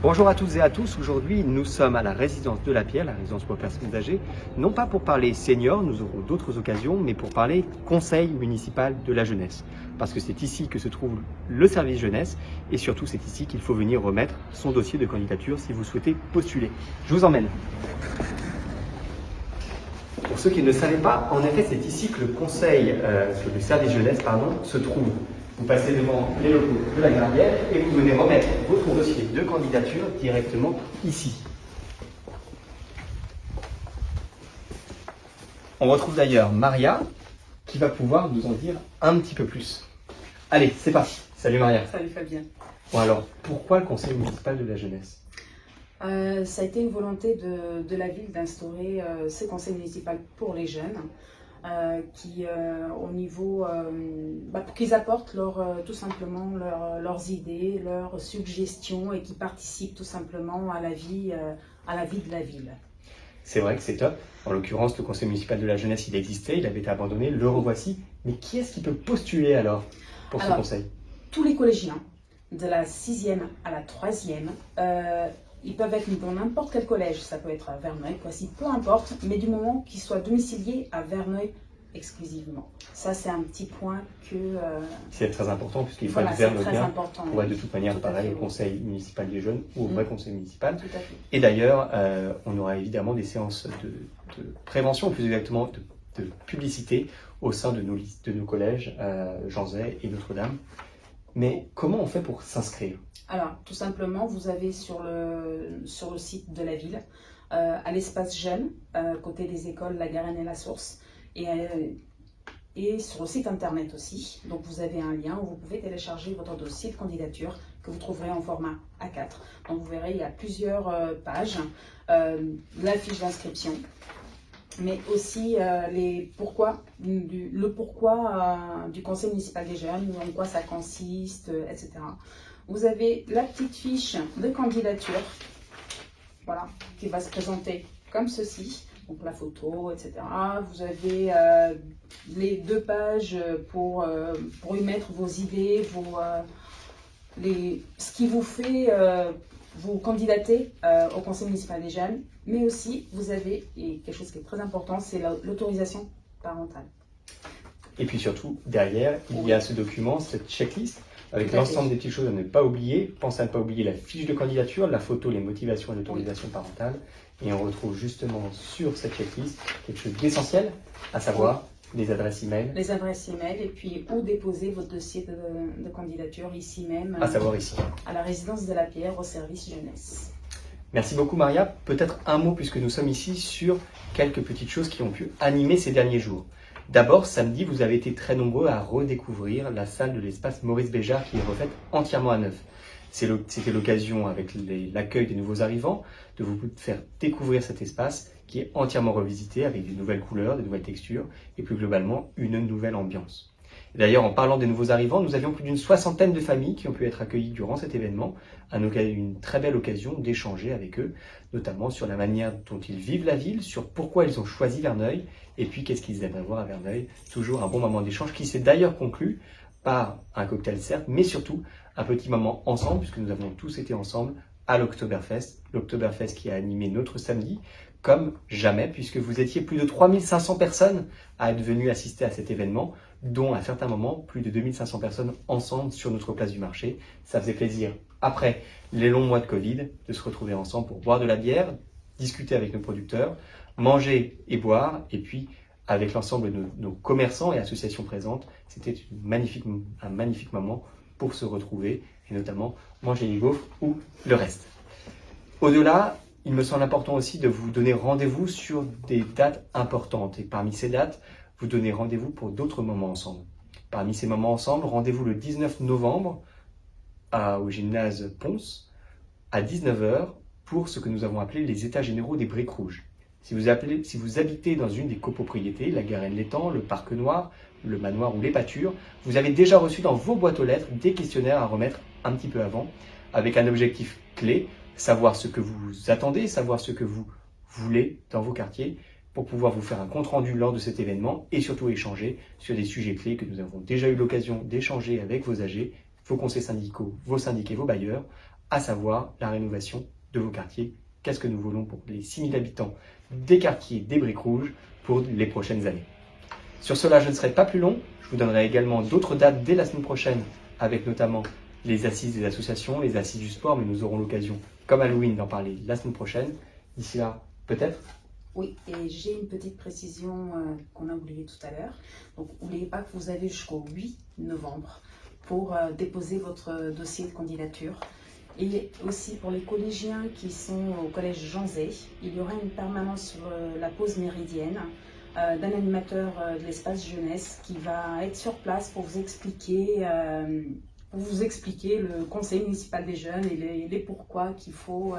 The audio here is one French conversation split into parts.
Bonjour à toutes et à tous, aujourd'hui nous sommes à la résidence de la Pierre, la résidence pour personnes âgées, non pas pour parler seniors, nous aurons d'autres occasions, mais pour parler conseil municipal de la jeunesse. Parce que c'est ici que se trouve le service jeunesse et surtout c'est ici qu'il faut venir remettre son dossier de candidature si vous souhaitez postuler. Je vous emmène. Pour ceux qui ne le savaient pas, en effet c'est ici que le service jeunesse se trouve. Vous passez devant les locaux de la Gardière et vous venez remettre votre dossier de candidature directement ici. On retrouve d'ailleurs Maria qui va pouvoir nous en dire un petit peu plus. Allez, c'est parti. Salut Maria. Salut Fabien. Bon alors, pourquoi le conseil municipal de la jeunesse ? Ça a été une volonté de la ville d'instaurer ce conseil municipal pour les jeunes. Pour qu'ils apportent tout simplement leurs idées, leurs suggestions et qui participent tout simplement à la vie de la ville. C'est vrai que c'est top. En l'occurrence, le conseil municipal de la jeunesse, il existait, il avait été abandonné, le revoici. Mais qui est-ce qui peut postuler alors pour ce conseil ? Tous les collégiens, de la 6e à la 3e, ils peuvent être dans n'importe quel collège, ça peut être à Verneuil, Poissy, peu importe, mais du moment qu'ils soient domiciliés à Verneuil exclusivement. Ça, c'est un petit point que... c'est très important puisqu'il faut être verneuilien pour être de toute manière pareil au conseil municipal des jeunes ou au vrai conseil municipal. Tout à fait. Et d'ailleurs, on aura évidemment des séances de prévention, plus exactement de publicité au sein de nos collèges, Jean Zay et Notre-Dame. Mais comment on fait pour s'inscrire ? Alors, tout simplement, vous avez sur le site de la ville, à l'espace jeune, côté des écoles, la Garenne et la Source, et sur le site internet aussi. Donc, vous avez un lien où vous pouvez télécharger votre dossier de candidature que vous trouverez en format A4. Donc, vous verrez, il y a plusieurs pages, la fiche d'inscription, mais aussi le pourquoi du conseil municipal des jeunes, en quoi ça consiste, etc. Vous avez la petite fiche de candidature, voilà, qui va se présenter comme ceci, donc la photo, etc. Vous avez les 2 pages pour y mettre vos idées, ce qui vous fait vous candidater au conseil municipal des jeunes, mais aussi vous avez, et quelque chose qui est très important, c'est l'autorisation parentale. Et puis surtout, derrière, il y a ce document, cette checklist, avec l'ensemble des petites choses à ne pas oublier. Pensez à ne pas oublier la fiche de candidature, la photo, les motivations et l'autorisation parentale. Et on retrouve justement sur cette checklist quelque chose d'essentiel, à savoir les adresses e-mail. Les adresses e-mail et puis où déposer votre dossier de candidature ici même. À savoir ici. À la résidence de la Pierre, au service jeunesse. Merci beaucoup Maria. Peut-être un mot puisque nous sommes ici sur quelques petites choses qui ont pu animer ces derniers jours. D'abord, samedi, vous avez été très nombreux à redécouvrir la salle de l'espace Maurice Béjart qui est refaite entièrement à neuf. C'était l'occasion, avec l'accueil des nouveaux arrivants, de vous faire découvrir cet espace qui est entièrement revisité avec des nouvelles couleurs, des nouvelles textures et plus globalement une nouvelle ambiance. D'ailleurs, en parlant des nouveaux arrivants, nous avions plus d'une 60aine de familles qui ont pu être accueillies durant cet événement, une très belle occasion d'échanger avec eux, notamment sur la manière dont ils vivent la ville, sur pourquoi ils ont choisi Verneuil, et puis qu'est-ce qu'ils aimeraient voir à Verneuil. Toujours un bon moment d'échange qui s'est d'ailleurs conclu par un cocktail certes, mais surtout un petit moment ensemble, puisque nous avons tous été ensemble à l'Oktoberfest, l'Oktoberfest qui a animé notre samedi, comme jamais, puisque vous étiez plus de 3500 personnes à être venues assister à cet événement, dont à certains moments, plus de 2500 personnes ensemble sur notre place du marché. Ça faisait plaisir, après les longs mois de Covid, de se retrouver ensemble pour boire de la bière, discuter avec nos producteurs, manger et boire, et puis avec l'ensemble de nos commerçants et associations présentes, c'était un magnifique moment pour se retrouver, et notamment manger les gaufres ou le reste. Au-delà, il me semble important aussi de vous donner rendez-vous sur des dates importantes. Et parmi ces dates, vous donnez rendez-vous pour d'autres moments ensemble. Parmi ces moments ensemble, rendez-vous le 19 novembre au gymnase Ponce à 19h pour ce que nous avons appelé les états généraux des briques rouges. Si vous habitez dans une des copropriétés, la Garenne-l'Étang, le Parc Noir, le Manoir ou les Pâtures, vous avez déjà reçu dans vos boîtes aux lettres des questionnaires à remettre un petit peu avant, avec un objectif clé, savoir ce que vous attendez, savoir ce que vous voulez dans vos quartiers, pour pouvoir vous faire un compte-rendu lors de cet événement et surtout échanger sur des sujets clés que nous avons déjà eu l'occasion d'échanger avec vos AG, vos conseils syndicaux, vos syndiqués, vos bailleurs, à savoir la rénovation de vos quartiers. Qu'est-ce que nous voulons pour les 6000 habitants des quartiers des Briques Rouges pour les prochaines années. Sur cela, je ne serai pas plus long. Je vous donnerai également d'autres dates dès la semaine prochaine, avec notamment les assises des associations, les assises du sport, mais nous aurons l'occasion, comme Halloween, d'en parler la semaine prochaine. D'ici là, peut-être. Oui, et j'ai une petite précision qu'on a oubliée tout à l'heure. Donc, n'oubliez pas que vous avez jusqu'au 8 novembre pour déposer votre dossier de candidature. Et aussi pour les collégiens qui sont au collège Jean Zay, il y aura une permanence sur la pause méridienne d'un animateur de l'espace jeunesse qui va être sur place pour vous expliquer le conseil municipal des jeunes et les pourquoi qu'il faut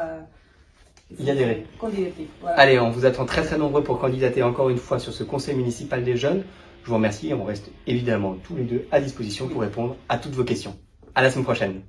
y adhérer. Candidater. Voilà. Allez, on vous attend très très nombreux pour candidater encore une fois sur ce conseil municipal des jeunes. Je vous remercie et on reste évidemment tous les deux à disposition pour répondre à toutes vos questions. À la semaine prochaine.